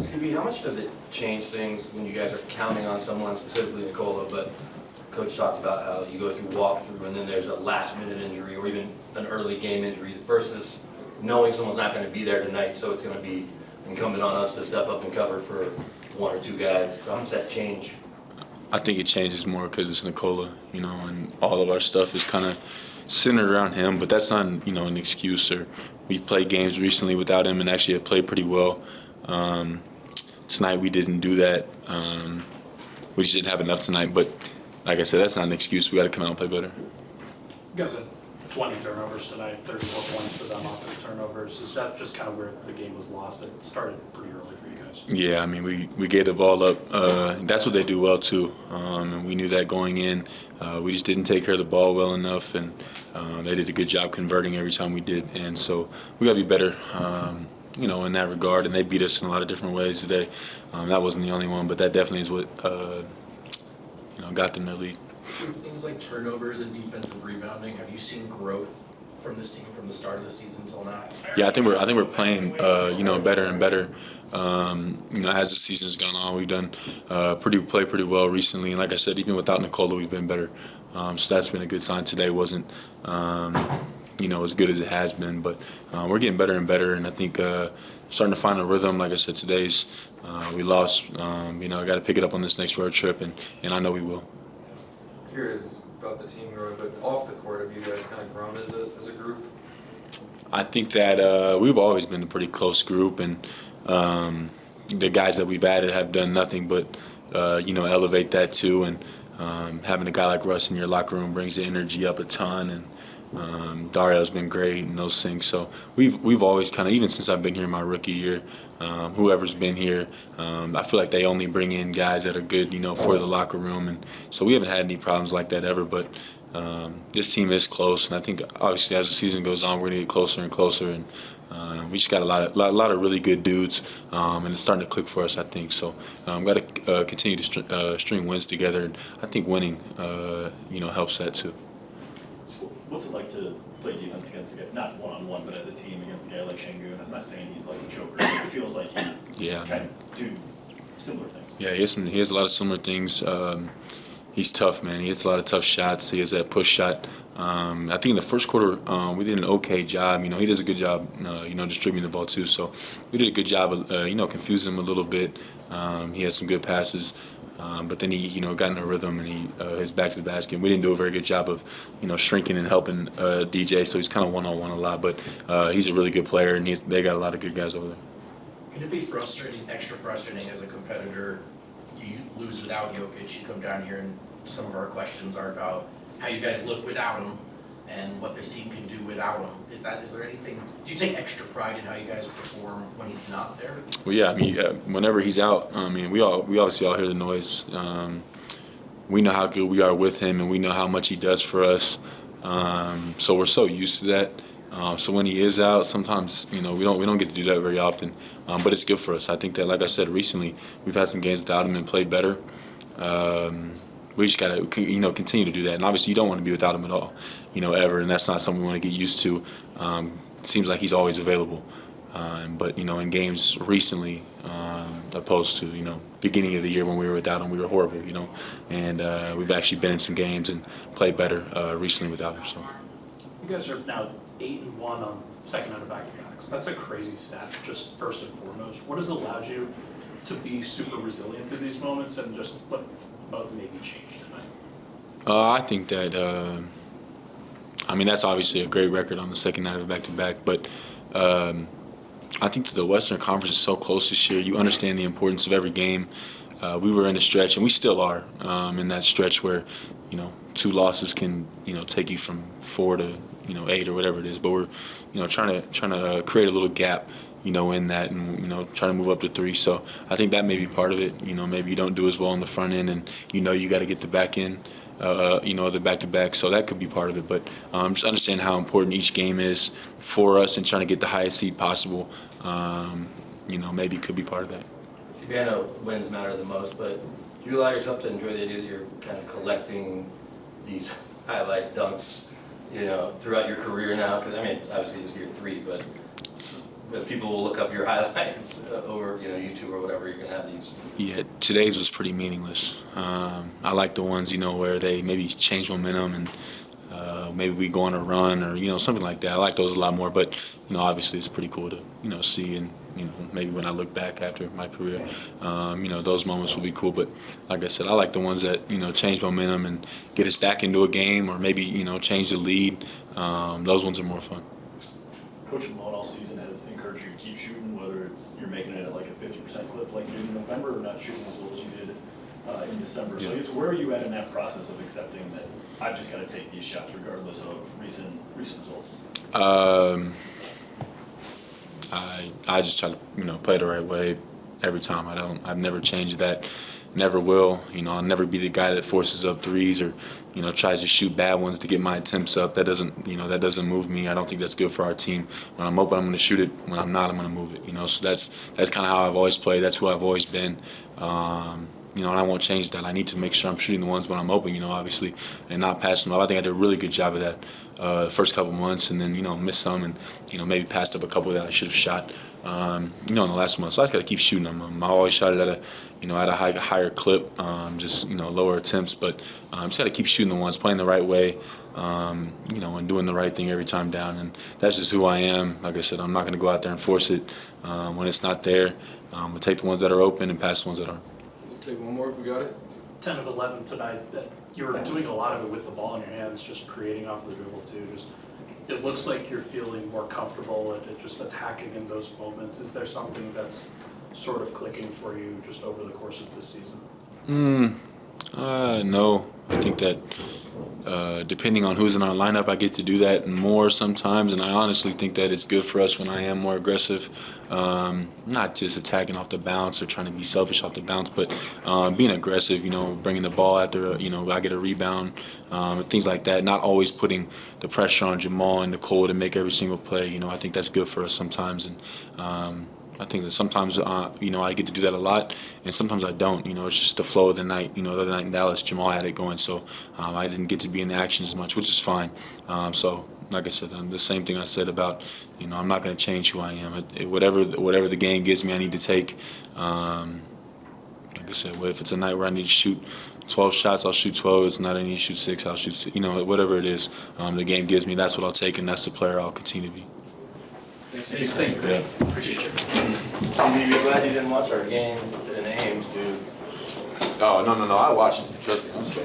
CB, how much does it change things when you guys are counting on someone, specifically Nikola, but Coach talked about how you go through walkthrough and then there's a last-minute injury or even an early game injury versus knowing someone's not going to be there tonight, so it's going to be incumbent on us to step up and cover for one or two guys. How much does that change? I think it changes more because it's Nikola, and all of our stuff is kind of centered around him. But that's not, an excuse. Or we've played games recently without him and actually have played pretty well. Tonight we didn't do that. We just didn't have enough tonight. But like I said, that's not an excuse. We got to come out and play better. You guys had 20 turnovers tonight, 34 points for them off of turnovers. Is that just kind of where the game was lost? It started pretty early for you guys. Yeah, I mean, we gave the ball up. That's what they do well, too. And we knew that going in. We just didn't take care of the ball well enough, and they did a good job converting every time we did. And so we got to be better, in that regard. And they beat us in a lot of different ways today. That wasn't the only one, but that definitely is what, got them their lead. Things like turnovers and defensive rebounding, have you seen growth from this team from the start of the season till now? Yeah, I think we're playing, better and better. As the season's gone on, we've done play pretty well recently. And like I said, even without Nikola, we've been better. So that's been a good sign. Today wasn't, as good as it has been, but we're getting better and better. And I think starting to find a rhythm. Like I said, today's we lost. Got to pick it up on this next road trip, and I know we will. Curious about the team growing, but off the court, have you guys kind of grown as a group? I think that we've always been a pretty close group, and the guys that we've added have done nothing but elevate that too. And having a guy like Russ in your locker room brings the energy up a ton. And Dario's been great and those things. So we've always kind of, even since I've been here my rookie year, whoever's been here, I feel like they only bring in guys that are good, for the locker room. And so we haven't had any problems like that ever. But this team is close, and I think obviously as the season goes on, we're gonna get closer and closer. And we just got a lot of really good dudes, and it's starting to click for us, I think. So got to continue to string wins together, and I think winning, helps that too. What's it like to play defense against a guy, not one-on-one, but as a team against a guy like Şengün? I'm not saying he's like a joker, but it feels like he kind of do similar things. Yeah, he has a lot of similar things. He's tough, man. He hits a lot of tough shots. He has that push shot. I think in the first quarter we did an okay job. He does a good job, distributing the ball too. So we did a good job of, confusing him a little bit. He has some good passes. But then he, got in a rhythm and he his back to the basket. We didn't do a very good job of, shrinking and helping DJ. So he's kind of one-on-one a lot. But he's a really good player, and they got a lot of good guys over there. Can it be frustrating, extra frustrating as a competitor? You lose without Jokic. You come down here, and some of our questions are about how you guys look without him and what this team can do without him. Is there anything? Do you take extra pride in how you guys perform when he's not there? Well, yeah. Whenever he's out, we obviously all hear the noise. We know how good we are with him, and we know how much he does for us. So we're so used to that. So when he is out, sometimes we don't get to do that very often. But it's good for us. I think that, like I said recently, we've had some games without him and played better. We just gotta continue to do that. And obviously, you don't want to be without him at all, ever. And that's not something we want to get used to. It seems like he's always available. But in games recently, opposed to beginning of the year when we were without him, we were horrible. And we've actually been in some games and played better recently without him. So You guys are now 8-1 on second out of back-to-backs. That's a crazy stat, just first and foremost. What has allowed you to be super resilient in these moments, and just what maybe changed tonight? I think that, that's obviously a great record on the second night of back-to-back, but I think that the Western Conference is so close this year. You understand the importance of every game. We were in a stretch, and we still are in that stretch where, 2 losses can, take you from 4 to, 8 or whatever it is. But we're, trying to create a little gap, in that, and trying to move up to 3. So I think that may be part of it. Maybe you don't do as well on the front end, and you got to get the back end, the back-to-back. So that could be part of it. But just understand how important each game is for us, and trying to get the highest seed possible. Maybe could be part of that. CB, I know wins matter the most, but do you allow yourself to enjoy the idea that you're kind of collecting these highlight dunks, throughout your career now? Because obviously this is year 3, but as people will look up your highlights or, YouTube or whatever, you're gonna have these. Yeah, today's was pretty meaningless. I like the ones, where they maybe change momentum and maybe we go on a run or, something like that. I like those a lot more, but, obviously it's pretty cool to, see and, maybe when I look back after my career, those moments will be cool. But like I said, I like the ones that, change momentum and get us back into a game or maybe, change the lead. Those ones are more fun. Coach Malone all season has encouraged you to keep shooting, whether it's you're making it at like a 50% clip like you did in November or not shooting as well as you did in December. So I guess where are you at in that process of accepting that I've just got to take these shots regardless of recent results? I just try to play the right way every time. I've never changed that. Never will. I'll never be the guy that forces up threes or tries to shoot bad ones to get my attempts up. That doesn't move me. I don't think that's good for our team. When I'm open, I'm going to shoot it. When I'm not, I'm going to move it. So that's kind of how I've always played. That's who I've always been. And I won't change that. I need to make sure I'm shooting the ones when I'm open, obviously, and not passing them up. I think I did a really good job of that the first couple months, and then, missed some and, maybe passed up a couple that I should have shot, in the last month. So I just got to keep shooting them. I always shot it at a higher clip, just, lower attempts, but just got to keep shooting the ones, playing the right way, and doing the right thing every time down. And that's just who I am. Like I said, I'm not going to go out there and force it when it's not there. I'm going to take the ones that are open and pass the ones that aren't. We'll take one more if we got it. 10 of 11 tonight. You're doing a lot of it with the ball in your hands, just creating off the dribble too. It looks like you're feeling more comfortable at just attacking in those moments. Is there something that's sort of clicking for you just over the course of this season? No. I think that depending on who's in our lineup, I get to do that more sometimes, and I honestly think that it's good for us when I am more aggressive, not just attacking off the bounce or trying to be selfish off the bounce, but being aggressive, bringing the ball after, I get a rebound, things like that, not always putting the pressure on Jamal and Nikola to make every single play. I think that's good for us sometimes, and I think that sometimes, I get to do that a lot, and sometimes I don't. It's just the flow of the night. The other night in Dallas, Jamal had it going, so I didn't get to be in the action as much, which is fine. So, like I said, the same thing I said about, I'm not going to change who I am. Whatever the game gives me, I need to take. Like I said, if it's a night where I need to shoot 12 shots, I'll shoot 12. It's not I need to shoot 6, I'll shoot 6. Whatever it is, the game gives me, that's what I'll take, and that's the player I'll continue to be. Thanks. Yeah. Appreciate you. You're glad you didn't watch our game in Ames, dude. Oh, no, I watched it. Trust me.